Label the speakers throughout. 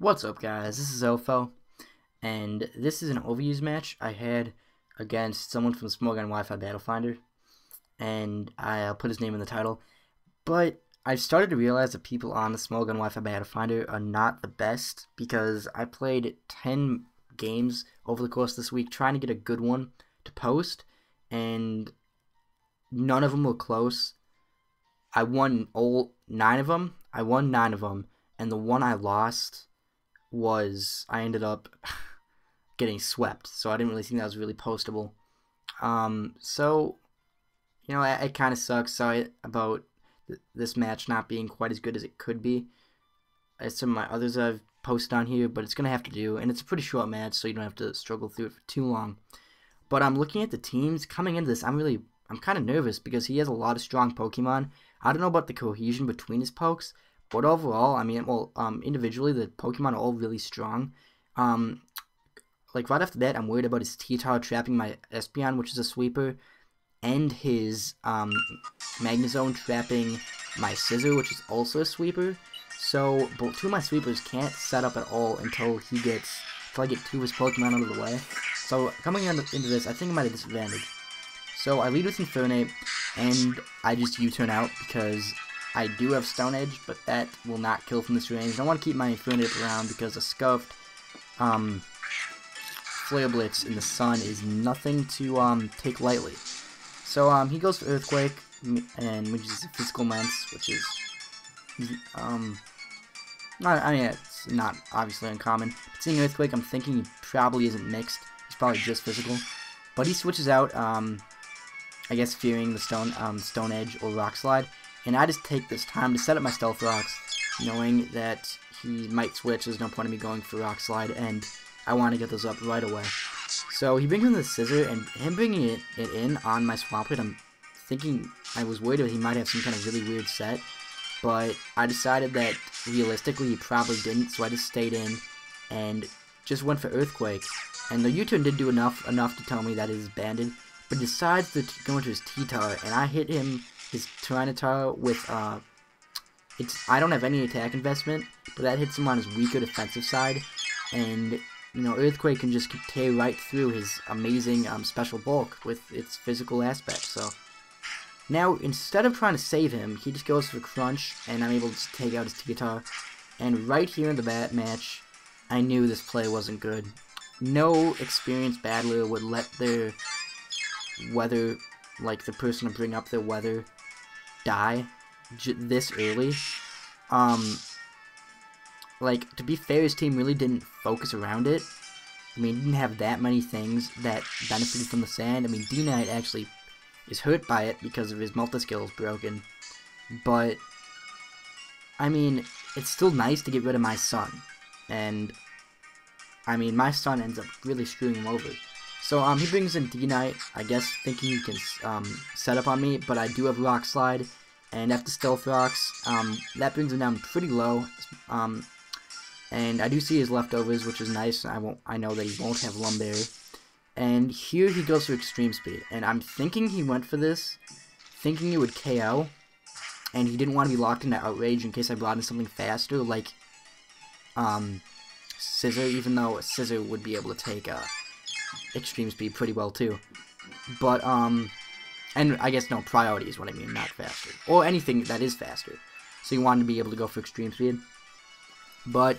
Speaker 1: What's up, guys? This is Ofo, and this is an overuse match I had against someone from Small Gun Wi-Fi Battle Finder, and I'll put his name in the title. But I've started to realize that people on the Small Gun Wi-Fi Battle Finder are not the best because I played 10 games over the course of this week trying to get a good one to post, and none of them were close. I won all 9 of them. And the one I lost I ended up getting swept, so I didn't really think that was really postable. So it kind of sucks. Sorry about this match not being quite as good as it could be as some of my others I've posted on here, but it's gonna have to do, and it's a pretty short match, so you don't have to struggle through it for too long. But I'm looking at the teams coming into this. I'm kind of nervous because he has a lot of strong Pokemon. I don't know about the cohesion between his pokes, but overall, individually, the Pokemon are all really strong. Like right after that, I'm worried about his T-Tar trapping my Espeon, which is a sweeper, and his Magnezone trapping my Scissor, which is also a sweeper. So, both two of my sweepers can't set up at all until I get two of his Pokemon out of the way. So, coming into this, I think I'm at a disadvantage. So, I lead with Infernape, and I just U-turn out because I do have Stone Edge, but that will not kill from this range. I want to keep my Infernape around because a Scuffed Flare Blitz in the sun is nothing to take lightly. So he goes for Earthquake, and which is Physical Lens, which is it's not obviously uncommon. But seeing Earthquake, I'm thinking he probably isn't mixed. He's probably just physical. But he switches out, I guess fearing the Stone Edge or Rock Slide. And I just take this time to set up my Stealth Rocks, knowing that he might switch. There's no point in me going for Rock Slide, and I want to get those up right away. So he brings in the Scissor, and him bringing it in on my Swampert, I'm thinking, I was worried that he might have some kind of really weird set, but I decided that realistically he probably didn't, so I just stayed in and just went for Earthquake. And the U-turn did do enough to tell me that it is banded, but decides to go into his T-Tar, and I hit him his Tyranitar with I don't have any attack investment, but that hits him on his weaker defensive side, and Earthquake can just tear right through his amazing special bulk with its physical aspect. So now, instead of trying to save him, he just goes for Crunch, and I'm able to take out his T-Tar. And right here in the match, I knew this play wasn't good. No experienced battler would let their weather, like the person to bring up their weather, die this early. Like, to be fair, his team really didn't focus around it. I mean, he didn't have that many things that benefited from the sand. I mean, D-Knight actually is hurt by it because of his multi-skill is broken. But, I mean, it's still nice to get rid of my Sun. And, I mean, my Sun ends up really screwing him over. So, he brings in D-Knight, I guess, thinking he can set up on me, but I do have Rock Slide. And after Stealth Rocks, that brings him down pretty low. And I do see his leftovers, which is nice. I know that he won't have Lumberry. And here he goes for Extreme Speed. And I'm thinking he went for this, thinking it would KO. And he didn't want to be locked into Outrage in case I brought in something faster, like Scissor, even though Scissor would be able to take Extreme Speed pretty well too. But, and I guess no, priority is what I mean, not faster. Or anything that is faster. So you wanted to be able to go for Extreme Speed. But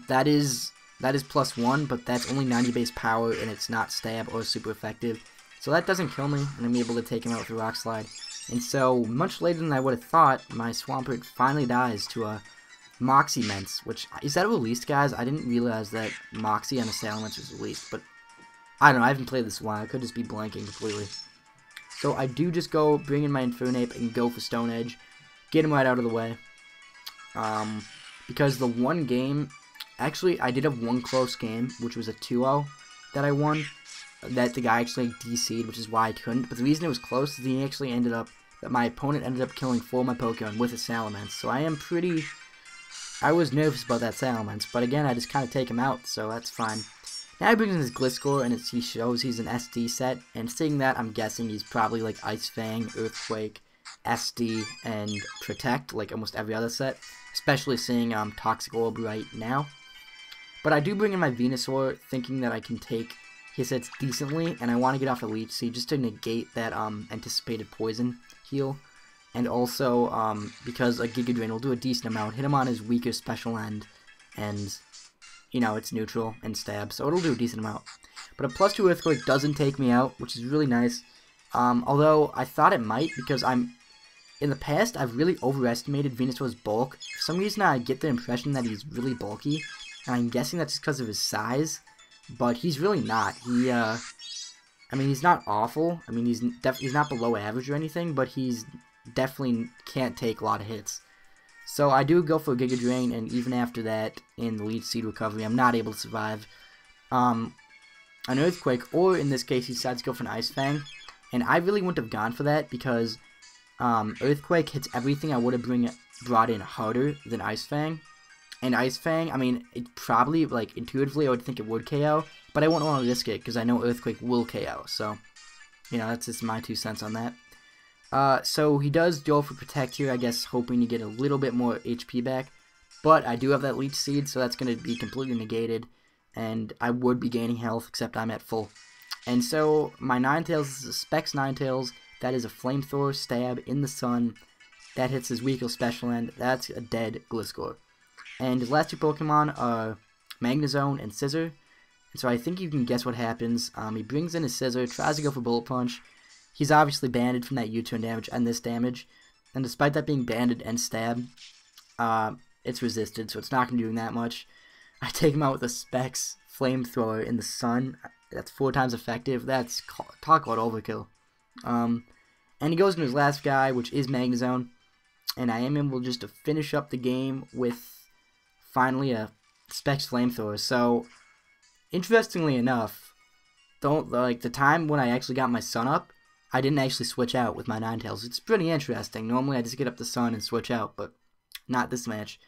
Speaker 1: that is +1, but that's only 90 base power, and it's not stab or super effective. So that doesn't kill me, and I'm able to take him out with a Rock Slide. And so, much later than I would have thought, my Swampert finally dies to a Moxie Mence, which, is that released, guys? I didn't realize that Moxie on a Salamence was released, but I don't know, I haven't played this in a while, I could just be blanking completely. So I do just go, bring in my Infernape, and go for Stone Edge, get him right out of the way. Because the one game, actually, I did have one close game, which was a 2-0 that I won, that the guy actually DC'd, which is why I couldn't. But the reason it was close is he actually my opponent ended up killing 4 of my Pokemon with a Salamence. So I was nervous about that Salamence, but again, I just kind of take him out, so that's fine. Now he brings in his Gliscor, and he shows he's an SD set, and seeing that, I'm guessing he's probably like Ice Fang, Earthquake, SD, and Protect, like almost every other set. Especially seeing Toxic Orb right now. But I do bring in my Venusaur thinking that I can take his hits decently, and I want to get off a Leech Seed just to negate that anticipated poison heal. And also because a Giga Drain will do a decent amount, hit him on his weaker special end, and you know, it's neutral and stab, so it'll do a decent amount. But a +2 Earthquake doesn't take me out, which is really nice. Although I thought it might, because in the past I've really overestimated Venusaur's bulk. For some reason I get the impression that he's really bulky, and I'm guessing that's just because of his size, but he's really not. I mean, he's not awful. I mean, he's not below average or anything, but he's definitely can't take a lot of hits. So I do go for a Giga Drain, and even after that, in the Leech Seed recovery, I'm not able to survive an Earthquake, or in this case, he decides to go for an Ice Fang. And I really wouldn't have gone for that, because Earthquake hits everything I would have brought in harder than Ice Fang. And Ice Fang, I mean, it probably, like, intuitively, I would think it would KO, but I wouldn't want to risk it, because I know Earthquake will KO. So, you know, that's just my 2 cents on that. So he does go for Protect here, I guess, hoping to get a little bit more HP back. But I do have that Leech Seed, so that's going to be completely negated. And I would be gaining health, except I'm at full. And so my Ninetales is a Specs Ninetales. That is a Flamethrower Stab in the Sun. That hits his weaker special end. That's a dead Gliscor. And his last 2 Pokemon are Magnezone and Scissor. And so I think you can guess what happens. He brings in his Scissor, tries to go for Bullet Punch. He's obviously banded from that U-turn damage and this damage. And despite that being banded and stab, it's resisted, so it's not going to do that much. I take him out with a Specs Flamethrower in the Sun. That's 4 times effective. That's talk about overkill. And he goes into his last guy, which is Magnezone. And I am able just to finish up the game with finally a Specs Flamethrower. So, interestingly enough, the time when I actually got my Sun up, I didn't actually switch out with my Ninetales. It's pretty interesting. Normally I just get up the Sun and switch out, but not this match.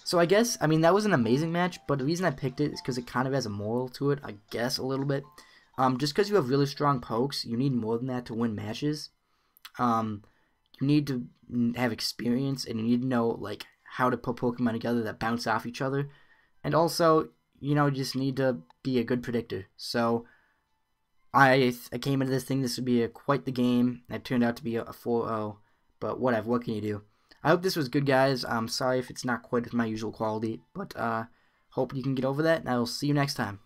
Speaker 1: So I guess, I mean, that was an amazing match, but the reason I picked it is because it kind of has a moral to it, I guess, a little bit. Just because you have really strong pokes, you need more than that to win matches. You need to have experience, and you need to know, like, how to put Pokemon together that bounce off each other. And also, you know, you just need to be a good predictor. So I came into this thing, this would be quite the game. It turned out to be a 4-0, but whatever, what can you do? I hope this was good, guys. I'm sorry if it's not quite my usual quality, but hope you can get over that, and I will see you next time.